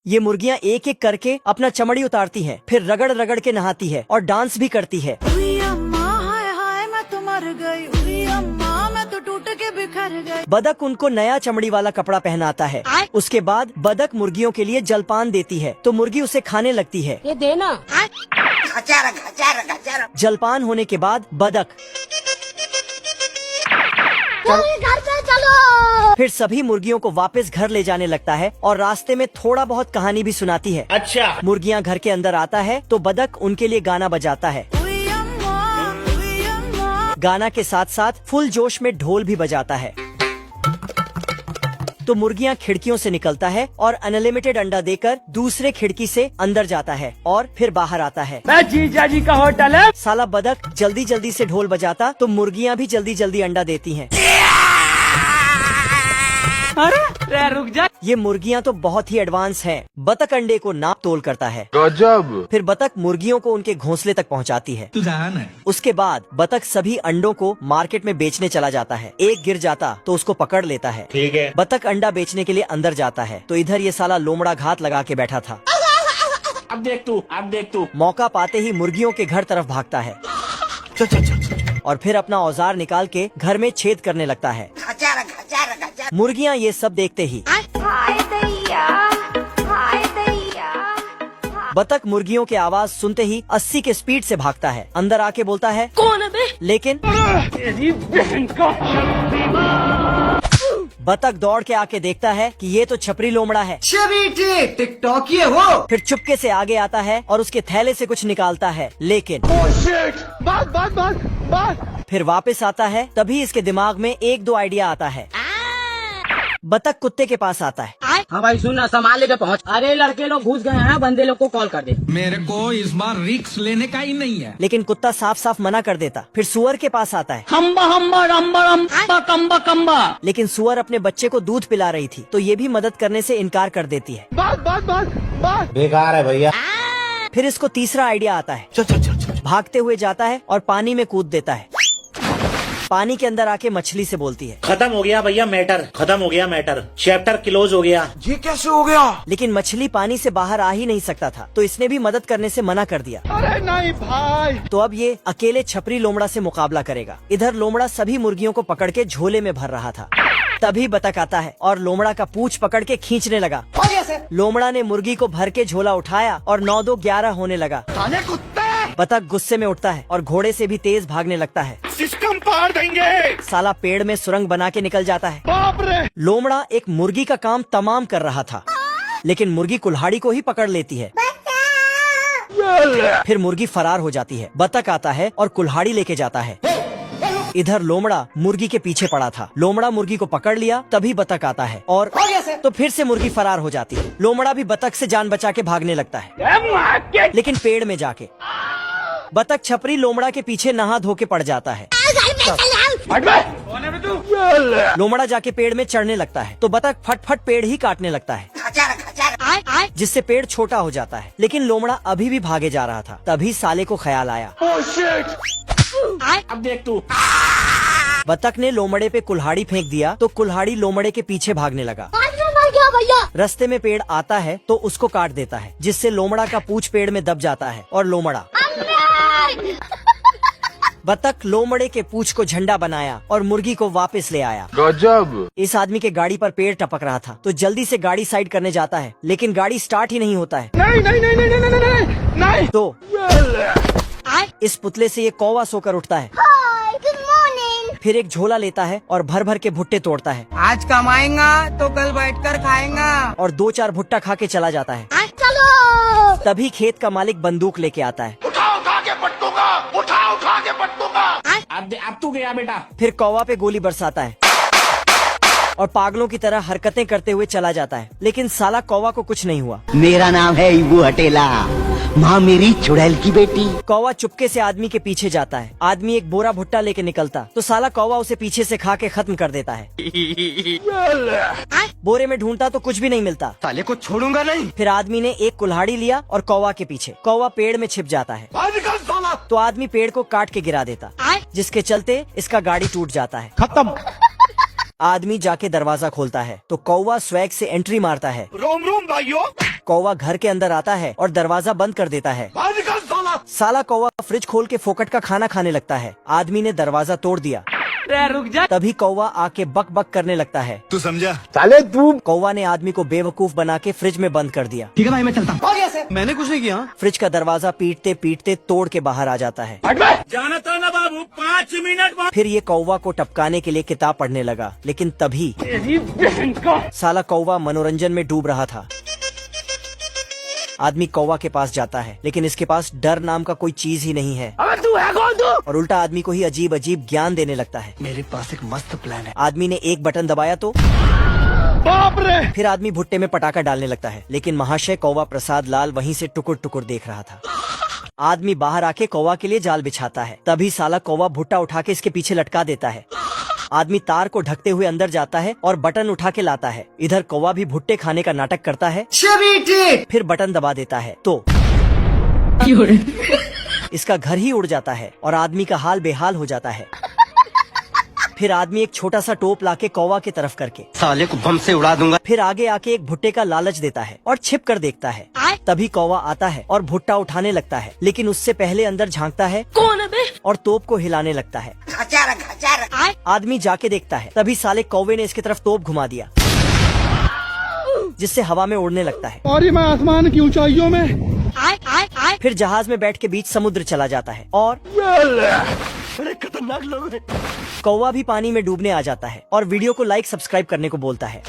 ये मुर्गियाँ एक एक करके अपना चमड़ी उतारती हैं, फिर रगड़ रगड़ के नहाती है और डांस भी करती है। बदक उनको नया चमड़ी वाला कपड़ा पहनाता है। उसके बाद बदक मुर्गियों के लिए जलपान देती है तो मुर्गी उसे खाने लगती है। ये देना। जलपान होने के बाद बदक घर पे चलो। फिर सभी मुर्गियों को वापस घर ले जाने लगता है और रास्ते में थोड़ा बहुत कहानी भी सुनाती है। अच्छा। मुर्गियाँ घर के अंदर आता है तो बदक उनके लिए गाना बजाता है। गाना के साथ साथ फुल जोश में ढोल भी बजाता है। तो मुर्गियाँ खिड़कियों से निकलता है और अनलिमिटेड अंडा देकर दूसरे खिड़की से अंदर जाता है और फिर बाहर आता है। मैं जीजा जी का होटल है। साला बदक जल्दी जल्दी से ढोल बजाता तो मुर्गियाँ भी जल्दी जल्दी अंडा देती हैं। अरे रुक जा। ये मुर्गियाँ तो बहुत ही एडवांस हैं। बतख अंडे को नाप तोल करता है। गजब। फिर बतख मुर्गियों को उनके घोंसले तक पहुँचाती है। उसके बाद बतख सभी अंडों को मार्केट में बेचने चला जाता है। एक गिर जाता तो उसको पकड़ लेता है। ठीक है। बतख अंडा बेचने के लिए अंदर जाता है तो इधर ये साला लोमड़ा घात लगा के बैठा था। अब देख तू। मौका पाते ही मुर्गियों के घर तरफ भागता है और फिर अपना औजार निकाल के घर में छेद करने लगता है। मुर्गियाँ ये सब देखते ही बतख मुर्गियों की आवाज सुनते ही 80 के स्पीड से भागता है। अंदर आके बोलता है, कौन है बे? लेकिन बतख दौड़ के आके देखता है कि ये तो छपरी लोमड़ा है। टिकटॉक ये हो। फिर चुपके से आगे आता है और उसके थैले से कुछ निकालता है, लेकिन फिर वापस आता है। तभी इसके दिमाग में एक दो आइडिया आता है। बतख कुत्ते के पास आता है। हाँ भाई सुन ना, संभाल लेके पहुँच। अरे लड़के लोग घुस गए हैं, बंदे लोग को कॉल कर दे। मेरे को इस बार रिस्क लेने का ही नहीं है। लेकिन कुत्ता साफ साफ मना कर देता। फिर सुअर के पास आता है। कम्बा। लेकिन सुअर अपने बच्चे को दूध पिला रही थी तो ये भी मदद करने से इनकार कर देती है। बेकार है भैया। फिर इसको तीसरा आइडिया आता है। भागते हुए जाता है और पानी में कूद देता है। पानी के अंदर आके मछली से बोलती है, खत्म हो गया भैया मैटर, खत्म हो गया मैटर, चैप्टर क्लोज हो गया। ये कैसे हो गया? लेकिन मछली पानी से बाहर आ ही नहीं सकता था तो इसने भी मदद करने से मना कर दिया। अरे नहीं भाई। तो अब ये अकेले छपरी लोमड़ा से मुकाबला करेगा। इधर लोमड़ा सभी मुर्गियों को पकड़ के झोले में भर रहा था। तभी बतख आता है और लोमड़ा का पूंछ पकड़ के खींचने लगा। लोमड़ा ने मुर्गी को भर के झोला उठाया और 9-2-11 होने लगा। बतख गुस्से में उठता है और घोड़े से भी तेज भागने लगता है। सिस्टम पार देंगे। साला पेड़ में सुरंग बना के निकल जाता है। बाप रे। लोमड़ा एक मुर्गी का काम तमाम कर रहा था लेकिन मुर्गी कुल्हाड़ी को ही पकड़ लेती है। फिर मुर्गी फरार हो जाती है। बतख आता है और कुल्हाड़ी लेके जाता है। इधर लोमड़ा मुर्गी के पीछे पड़ा था। लोमड़ा मुर्गी को पकड़ लिया। तभी बतख आता है और तो फिर से मुर्गी फरार हो जाती है। लोमड़ा भी बतख से जान बचा के भागने लगता है लेकिन पेड़ में जाके बतख छपरी लोमड़ा के पीछे नहा धो के पड़ जाता है। लोमड़ा जाके पेड़ में चढ़ने लगता है तो बतख फट पेड़ ही काटने लगता है जिससे पेड़ छोटा हो जाता है। लेकिन लोमड़ा अभी भी भागे जा रहा था। तभी साले को ख्याल आया, अब देख तू। बतख ने लोमड़े पे कुल्हाड़ी फेंक दिया तो कुल्हाड़ी लोमड़े के पीछे भागने लगा। रास्ते में पेड़ आता है तो उसको काट देता है जिससे लोमड़ा का पूंछ पेड़ में दब जाता है और लोमड़ा बतख लोमड़े के पूंछ को झंडा बनाया और मुर्गी को वापस ले आया। गजब। इस आदमी के गाड़ी पर पेड़ टपक रहा था तो जल्दी से गाड़ी साइड करने जाता है लेकिन गाड़ी स्टार्ट ही नहीं होता है। नहीं। तो इस पुतले से ये कौवा सोकर उठता है। फिर एक झोला लेता है और भर भर के भुट्टे तोड़ता है। आज कमाएगा तो कल बैठकर खाएगा। और 2-4 भुट्टा खा के चला जाता है। तभी खेत का मालिक बंदूक लेके आता है। उठा के पटकूंगा। अब तू गया बेटा। फिर कौवा पे गोली बरसाता है और पागलों की तरह हरकतें करते हुए चला जाता है। लेकिन साला कौवा को कुछ नहीं हुआ। मेरा नाम है इबू हटेला, माँ मेरी चुड़ैल की बेटी। कौवा चुपके से आदमी के पीछे जाता है। आदमी एक बोरा भुट्टा लेके निकलता तो साला कौवा उसे पीछे से खा के खत्म कर देता है। बोरे में ढूंढता तो कुछ भी नहीं मिलता। साले को छोड़ूंगा नहीं। फिर आदमी ने एक कुल्हाड़ी लिया और कौवा के पीछे। कौवा पेड़ में छिप जाता है तो आदमी पेड़ को काट के गिरा देता जिसके चलते इसका गाड़ी टूट जाता है। खत्म। आदमी जाके दरवाजा खोलता है तो कौवा स्वैग से एंट्री मारता है। रोम रोम भाइयों, कौवा घर के अंदर आता है और दरवाजा बंद कर देता है। बाहर निकल साला। साला कौवा फ्रिज खोल के फोकट का खाना खाने लगता है। आदमी ने दरवाजा तोड़ दिया। रुक जा। तभी कौवा आके बक बक करने लगता है। तू समझा? साले तू कौवा ने आदमी को बेवकूफ बना के फ्रिज में बंद कर दिया। ठीक है भाई, मैं चलता हूँ। मैंने कुछ नहीं किया। फ्रिज का दरवाजा पीटते पीटते तोड़ के बाहर आ जाता है। जाना था ना बाबू, 5 मिनट बाद। फिर ये कौवा को टपकाने के लिए किताब पढ़ने लगा, लेकिन तभी साला कौवा मनोरंजन में डूब रहा था। आदमी कौवा के पास जाता है, लेकिन इसके पास डर नाम का कोई चीज ही नहीं है। अबे तू है कौन तू? और उल्टा आदमी को ही अजीब अजीब ज्ञान देने लगता है। मेरे पास एक मस्त प्लान है। आदमी ने एक बटन दबाया तो बाप रे। फिर आदमी भुट्टे में पटाखा डालने लगता है, लेकिन महाशय कौवा प्रसाद लाल वहीं से टुकुर टुकुर देख रहा था। आदमी बाहर आके कौवा के लिए जाल बिछाता है। तभी साला कौवा भुट्टा उठा के इसके पीछे लटका देता है। आदमी तार को ढकते हुए अंदर जाता है और बटन उठा के लाता है। इधर कौवा भी भुट्टे खाने का नाटक करता है। फिर बटन दबा देता है तो इसका घर ही उड़ जाता है और आदमी का हाल बेहाल हो जाता है। फिर आदमी एक छोटा सा टोप लाके कौवा की तरफ करके साले को बम से उड़ा दूंगा। फिर आगे आके एक भुट्टे का लालच देता है और छिप कर देखता है। तभी कौवा आता है और भुट्टा उठाने लगता है, लेकिन उससे पहले अंदर झांकता है। कौन है बे? और तोप को हिलाने लगता है। आदमी जाके देखता है, तभी साले कौवे ने इसकी तरफ तोप घुमा दिया, जिससे हवा में उड़ने लगता है। और मैं आसमान की ऊंचाइयों में। फिर जहाज में बैठ के बीच समुद्र चला जाता है और बड़े खतरनाक लोग हैं। कौवा भी पानी में डूबने आ जाता है और वीडियो को लाइक सब्सक्राइब करने को बोलता है।